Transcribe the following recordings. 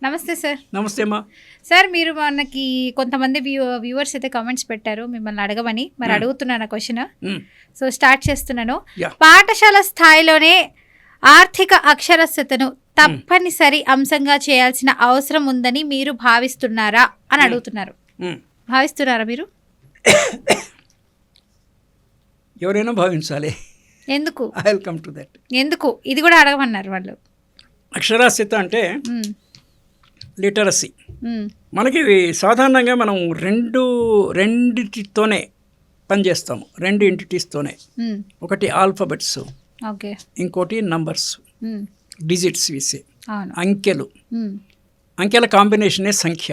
నమస్తే సార్. నమస్తే అమ్మా. సార్ మీరు మనకి కొంతమంది వ్యూవర్స్ అయితే కామెంట్స్ పెట్టారు మిమ్మల్ని అడగమని. మరి అడుగుతున్నాను క్వశ్చన్. సో స్టార్ట్ చేస్తున్నాను. పాఠశాల స్థాయిలోనే ఆర్థిక అక్షరాస్యతను తప్పనిసరి అంశంగా చేయాల్సిన అవసరం ఉందని మీరు భావిస్తున్నారా అని అడుగుతున్నారు. భావిస్తున్నారా మీరు? ఎవరైనా భావించాలి. ఎందుకు? I will come to that. ఎందుకు ఇది కూడా అడగమన్నారు వాళ్ళు. అక్షరాస్యత అంటే లిటరసీ. మనకి సాధారణంగా మనం రెండిటితోనే పనిచేస్తాము, రెండు ఎంటిటీస్తోనే. ఒకటి ఆల్ఫాబెట్స్, ఇంకోటి నంబర్స్, డిజిట్స్ వేసే అంకెలు. అంకెల కాంబినేషనే సంఖ్య.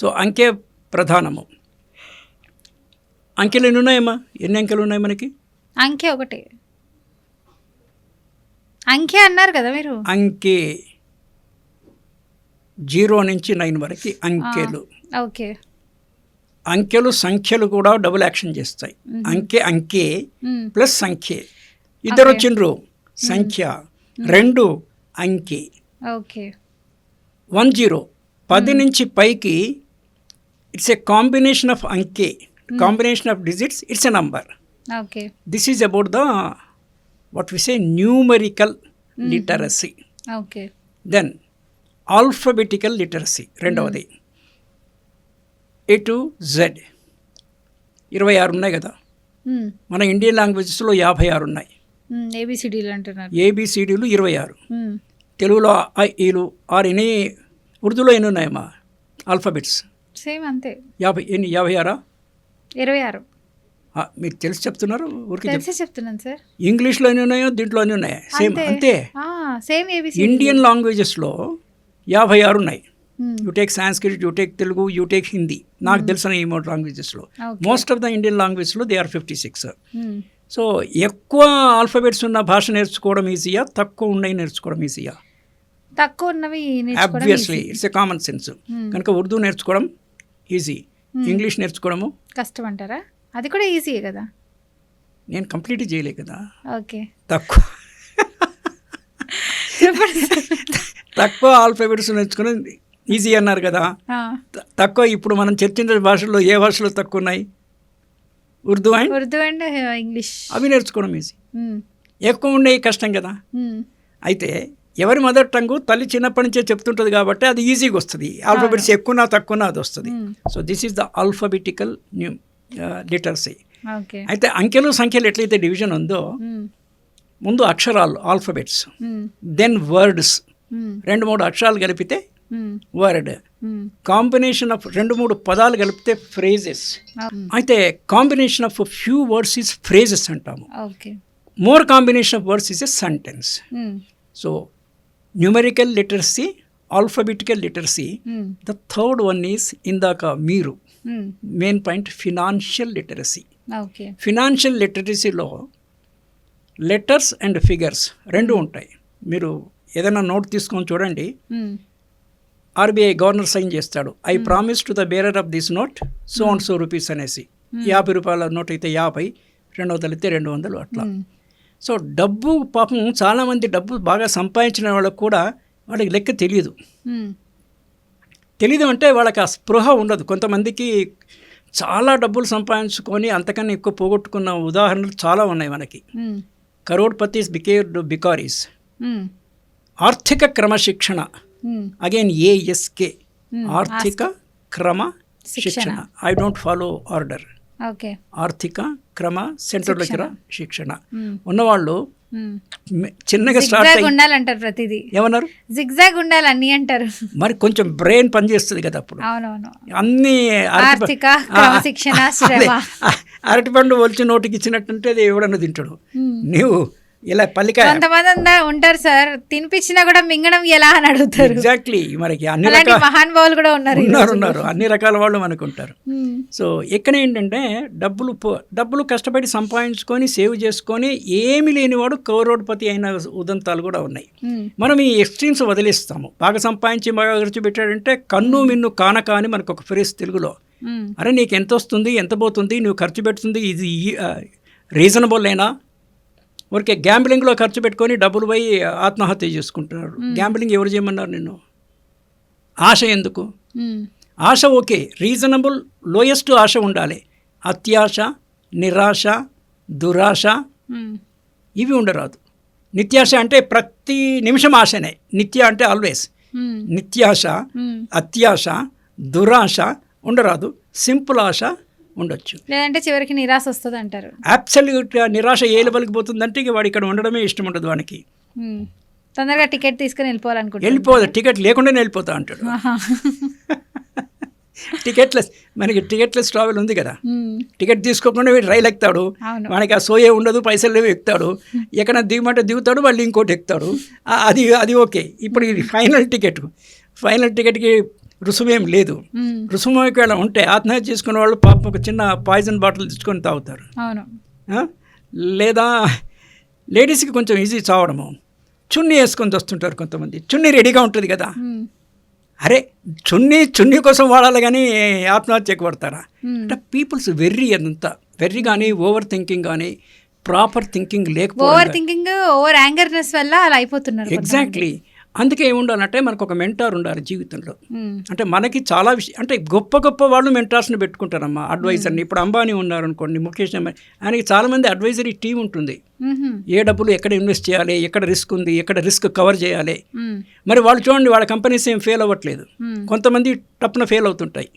సో అంకె ప్రధానము. అంకెలు ఎన్ని ఉన్నాయమ్మా? ఎన్ని అంకెలు ఉన్నాయి మనకి? అంకె ఒకటి. అంకె అన్నారు కదా మీరు. అంకె 0 నుంచి 9 వరకు అంకెలు. ఓకే. అంకెలు సంఖ్యలు కూడా డబుల్ యాక్షన్ చేస్తాయి. అంకె ప్లస్ సంఖ్య. ఇద్దరు వచ్చిండ్రు. సంఖ్య 2 అంకె. ఓకే. 10 10 నుంచి పైకి ఇట్స్ ఏ కాంబినేషన్ ఆఫ్ అంకె, combination of digits, it's a number. Okay. This is about the what we say numerical literacy. Okay. Then alphabetical literacy రెండవది. A to Z 26 ఉన్నాయి కదా. మన ఇండియన్ లాంగ్వేజెస్లో 56 ఉన్నాయి. ఏబిసిడీలు అంటున్నారు. ఏబిసిడీలు 26. తెలుగులో ఈలు ఆరు. ఎన్ని ఉర్దూలో ఎన్ని ఉన్నాయమ్మా ఆల్ఫాబెట్స్? సేమ్ అంతే. 56. 26. మీరు తెలిసి చెప్తున్నారు? ఊరికి చెప్తున్నాను సార్. ఇంగ్లీష్లో ఎన్ని ఉన్నాయో దీంట్లో అన్నీ ఉన్నాయి. సేమ్ అంతే. సేమ్ ఇండియన్ లాంగ్వేజెస్లో 56 ఉన్నాయి. You take Sanskrit, you take Telugu, you take Hindi. నాకు తెలిసిన ఈ 3 లాంగ్వేజెస్లో మోస్ట్ ఆఫ్ ద ఇండియన్ లాంగ్వేజ్లో దే ఆర్ 56. సో ఎక్కువ ఆల్ఫాబెట్స్ ఉన్న భాష నేర్చుకోవడం ఈజీయా, తక్కువ ఉన్నాయి నేర్చుకోవడం ఈజీయా? తక్కువ ఉన్నవి obviously it's a common sense. కనుక ఉర్దూ నేర్చుకోవడం ఈజీ, ఇంగ్లీష్ నేర్చుకోవడము కష్టం అంటారా? అది కూడా ఈజీయే కదా. నేను కంప్లీట్ చేయలే కదా. ఓకే. తక్కువ ఆల్ఫాబెట్స్ నేర్చుకోవడం ఈజీ అన్నారు కదా. తక్కువ ఇప్పుడు మనం చర్చించే భాషల్లో ఏ భాషలో తక్కువ ఉన్నాయి? Urdu and English. అవి నేర్చుకోవడం ఈజీ. ఎక్కువ ఉండేవి కష్టం కదా. అయితే ఎవరి మదర్ టంగ్ తల్లి చిన్నప్పటి నుంచే చెప్తుంటుంది కాబట్టి అది ఈజీగా వస్తుంది. ఆల్ఫాబెట్స్ ఎక్కువనా తక్కువనా అది వస్తుంది. So this is the alphabetical literacy. అయితే అంకెలు సంఖ్యలు ఎట్లయితే డివిజన్ ఉందో, ముందు అక్షరాలు ఆల్ఫాబెట్స్, దెన్ వర్డ్స్. 2-3 అక్షరాలు కలిపితే వర్డ్. కాంబినేషన్ ఆఫ్ 2-3 పదాలు కలిపితే ఫ్రేజెస్. అయితే combination of few words is phrases అంటాము. More combination of words is a sentence. So numerical literacy, alphabetical literacy. The third one is ఇందాక మీరు main point financial literacy. Financial లిటరసీలో letters and figures 2 ఉంటాయి. మీరు ఏదైనా note తీసుకొని చూడండి. RBI governor sign చేస్తాడు, I promise to the bearer of this note so and so rupees అనేసి. 50 రూపాయల నోట్ అయితే 50, 200 అయితే 200 అట్లా. సో డబ్బు పాపం చాలామంది డబ్బు బాగా సంపాదించిన వాళ్ళకు కూడా వాళ్ళకి లెక్క తెలియదు అంటే వాళ్ళకి ఆ స్పృహ ఉండదు. కొంతమందికి చాలా డబ్బులు సంపాదించుకొని అంతకన్నా ఎక్కువ పోగొట్టుకున్న ఉదాహరణలు చాలా ఉన్నాయి మనకి. కరోడ్పతిస్ బికేర్డ్ బికారీస్. ఆర్థిక క్రమశిక్షణ, అగైన్ ASK, ఆర్థిక క్రమ శిక్షణ. I don't follow order. ఆర్థిక క్రమ సెంటర్ దగ్గర శిక్షణ ఉన్నవాళ్ళు చిన్నగా స్టార్ట్ ఉండాలంటారు. ప్రతిదీ ఏమన్నారు? జిగ్జాగ్ ఉండాలి అన్ని అంటారు. మరి కొంచెం బ్రెయిన్ పనిచేస్తుంది కదా అప్పుడు. అన్ని అరటిపండు ఒలిచి నోటికి ఇచ్చినట్టుంటే అది ఎవడన్నా తింటాడు. నీవు ఇలా పల్లికాయ. కొంతమంది ఉంటారు సార్, తినిపించినా కూడా మింగడం ఎలా అని అడుగుతారు. ఎగ్జాక్ట్లీ. మనకి అన్ని రకాల మహానుభావులు కూడా ఉన్నారు, అన్ని రకాల వాళ్ళు మనకు ఉంటారు. సో ఇక్కడ ఏంటంటే డబ్బులు కష్టపడి సంపాదించుకొని సేవ్ చేసుకొని ఏమి లేనివాడు కరోడ్పతి అయిన ఉదంతాలు కూడా ఉన్నాయి. మనం ఈ ఎక్స్ట్రీమ్స్ వదిలేస్తాము. బాగా సంపాదించి బాగా ఖర్చు పెట్టాడంటే కన్ను మిన్ను కానక అని మనకు ఒక ఫ్రేజ్ తెలుగులో. అరే నీకు ఎంత వస్తుంది, ఎంత పోతుంది, నువ్వు ఖర్చు పెడుతుంది, ఇది రీజనబుల్ అయినా? ఊరికే గ్యాంబ్లింగ్లో ఖర్చు పెట్టుకొని డబ్బులు పోయి ఆత్మహత్య చేసుకుంటున్నారు. గ్యాంబ్లింగ్ ఎవరు చేయమన్నారు నిన్ను? ఆశ ఎందుకు? ఆశ ఓకే, రీజనబుల్ లోయెస్ట్ ఆశ ఉండాలి. అత్యాశ, నిరాశ, దురాశ ఇవి ఉండరాదు. నిత్యాశ అంటే ప్రతి నిమిషం ఆశనే. నిత్య అంటే ఆల్వేస్. నిత్యాశ, అత్యాశ, దురాశ ఉండరాదు. సింపుల్ ఆశ ఉండొచ్చు. లేదంటే చివరికి నిరాశ వస్తుంది అంటారు. అబ్సల్యూట్గా నిరాశ ఏ లెవెల్కి పోతుందంటే ఇక వాడు ఇక్కడ ఉండడమే ఇష్టం ఉండదు వానికి. తొందరగా టికెట్ తీసుకుని వెళ్ళిపోవాలనుకుంటా. వెళ్ళిపోదు, టికెట్ లేకుండానే వెళ్ళిపోతా అంటాడు. టికెట్లెస్, మనకి టికెట్లెస్ ట్రావెల్ ఉంది కదా, టికెట్ తీసుకోకుండా వీడు రైలు ఎక్కుతాడు, మనకి ఆ సోయే ఉండదు, పైసలు లేవు, ఎక్కుతాడు. ఎక్కడ దిగమంటే దిగుతాడు, మళ్ళీ ఇంకోటి ఎక్కుతాడు. అది ఓకే. ఇప్పుడు ఇది ఫైనల్ టికెట్కి రుసుమేం లేదు. రుసుము ఒకవేళ ఉంటే ఆత్మహత్య చేసుకునే వాళ్ళు పాపం ఒక చిన్న పాయిజన్ బాటిల్ తెచ్చుకొని తాగుతారు. లేదా లేడీస్కి కొంచెం ఈజీ చావడము, చున్నీ వేసుకొని వస్తుంటారు కొంతమంది. చున్నీ రెడీగా ఉంటుంది కదా, అరే చున్నీ కోసం వాడాలి కానీ ఆత్మహత్యకు పడతారా? అంటే పీపుల్స్ వెర్రీ, అంతా వెర్రీ కానీ ఓవర్ థింకింగ్ కానీ ప్రాపర్ థింకింగ్ లేకపోతే, ఓవర్ థింకింగ్, ఓవర్ యాంగర్నెస్ వల్ల అలా అయిపోతున్నారు. ఎగ్జాక్ట్లీ. అందుకే ఏముండాలంటే మనకు ఒక మెంటార్ ఉండాలి జీవితంలో. అంటే మనకి చాలా అంటే గొప్ప వాళ్ళు మెంటార్స్ని పెట్టుకుంటారమ్మా, అడ్వైజర్ని. ఇప్పుడు అంబానీ ఉన్నారు అనుకోండి, ముఖేష్ అంబానీ, ఆయనకి చాలామంది అడ్వైజరీ టీం ఉంటుంది. ఏ డబ్బులు ఎక్కడ ఇన్వెస్ట్ చేయాలి, ఎక్కడ రిస్క్ ఉంది, ఎక్కడ రిస్క్ కవర్ చేయాలి. మరి వాళ్ళు చూడండి, వాళ్ళ కంపెనీస్ ఏం ఫెయిల్ అవ్వట్లేదు, కొంతమంది టప్పున ఫెయిల్ అవుతుంటాయి.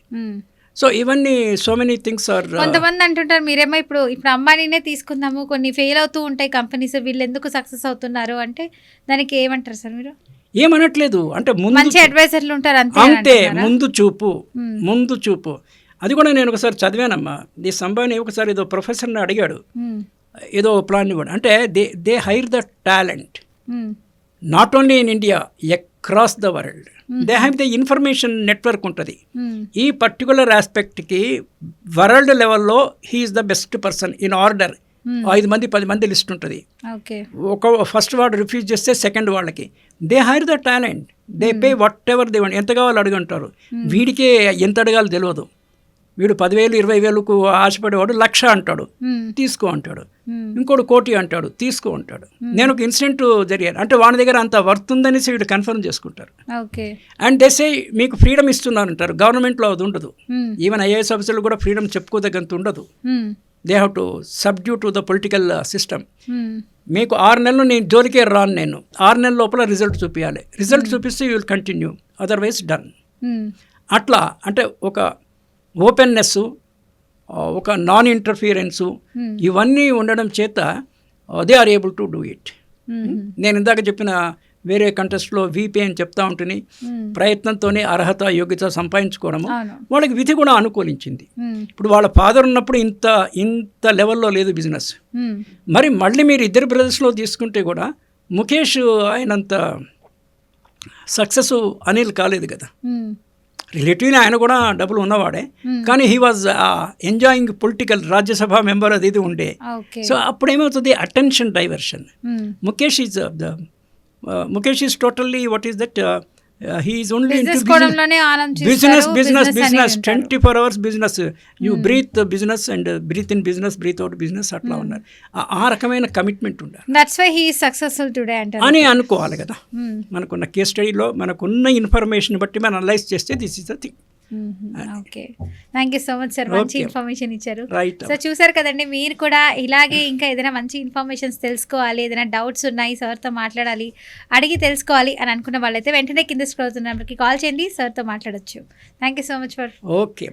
సో ఇవన్నీ సో మెనీ థింగ్స్ ఆర్. కొంతమంది అంటుంటారు, మీరేమో ఇప్పుడు అంబానీనే తీసుకుందాము, కొన్ని ఫెయిల్ అవుతూ ఉంటాయి కంపెనీస్, వీళ్ళు ఎందుకు సక్సెస్ అవుతున్నారు అంటే దానికి ఏమంటారు సార్ మీరు? ఏమనట్లేదు, అంటే మంచి అడ్వైజర్లు ఉంటారు అంతే. ముందు చూపు అది కూడా నేను ఒకసారి చదివానమ్మా. ఈ అంబానీ ఒకసారి ఏదో ప్రొఫెసర్ని అడిగాడు, ఏదో ప్లాన్ ఇవ్వడు అంటే they hire the talent not only in India, across the world. They have the information network ఉంటుంది. ఈ పర్టికులర్ ఆస్పెక్ట్కి వరల్డ్ లెవెల్లో he's the best person in order. 5 మంది 10 మంది లిస్ట్ ఉంటుంది. ఒక ఫస్ట్ వాడు రిఫ్యూజ్ చేస్తే సెకండ్ వాళ్ళకి they hire the talent, they pay whatever they want. ఎంత కావాలో అడుగుంటారు. వీడికే ఎంత అడగాలో తెలియదు. వీడు 10,000 20,000కు ఆశపడేవాడు 1,00,000 అంటాడు, తీసుకో అంటాడు. ఇంకోటి 1,00,000 అంటాడు, తీసుకో అంటాడు. నేను ఒక ఇన్సిడెంట్ జరిగాను, అంటే వాడి దగ్గర అంత వర్త్ ఉందనేసి వీడు కన్ఫర్మ్ చేసుకుంటారు. అండ్ దే సే మీకు ఫ్రీడమ్ ఇస్తున్నారంటారు. గవర్నమెంట్లో అది ఉండదు. ఈవెన్ ఐఏఎస్ ఆఫీసర్లు కూడా ఫ్రీడమ్ చెప్పుకోదగ్గంత ఉండదు. They have to subdue to the political system. మీకు 6 నెలలు నేను జోలికే రాను, నేను 6 నెలల లోపల రిజల్ట్ చూపించాలి. రిజల్ట్ చూపిస్తే you will continue, otherwise done. అట్లా అంటే ఒక ఓపెన్నెస్, ఒక నాన్ ఇంటర్ఫియరెన్సు, ఇవన్నీ ఉండడం చేత they are able to do it. నేను ఇందాక చెప్పిన వేరే కంటెస్ట్లో వీపీ అని చెప్తా ఉంటుంది, ప్రయత్నంతోనే అర్హత యోగ్యత సంపాదించుకోవడము. వాళ్ళకి విధి కూడా అనుకూలించింది. ఇప్పుడు వాళ్ళ ఫాదర్ ఉన్నప్పుడు ఇంత లెవెల్లో లేదు బిజినెస్. మరి మళ్ళీ మీరు ఇద్దరు బ్రదర్స్లో తీసుకుంటే కూడా ముఖేష్ అయినంత సక్సెస్ అనిల్ కాలేదు కదా. రిలేటివ్లీ ఆయన కూడా డబ్బులు ఉన్నవాడే, కానీ he was enjoying political, Rajya Sabha member అది ఇది ఉండే. సో అప్పుడు ఏమవుతుంది, attention diversion. Mukesh is totally, what is that, he is only into business 24 hours business. You breathe the business and breathe in business, breathe out business, అట్లా ఉన్నారు. ఆ రకమైన commitment ఉండాలి. That's why he is successful today అని అనుకోవాలి కదా. మనకున్న case స్టడీలో మనకున్న ఇన్ఫర్మేషన్ బట్టి మనం అనలైజ్ చేస్తే this is the thing. Okay, thank you so much sir, మంచి ఇన్ఫర్మేషన్ ఇచ్చారు. సో చూసారు కదండి, మీరు కూడా ఇలాగే ఇంకా ఏదైనా మంచి ఇన్ఫర్మేషన్స్ తెలుసుకోవాలి, ఏదైనా డౌట్స్ ఉన్నాయి, సార్తో మాట్లాడాలి, అడిగి తెలుసుకోవాలి అని అనుకున్న వాళ్ళైతే వెంటనే కింద స్క్రోల్ అవుతున్న నెంబర్కి కాల్ చేయండి, సార్తో మాట్లాడొచ్చు. Thank you so much for. Okay.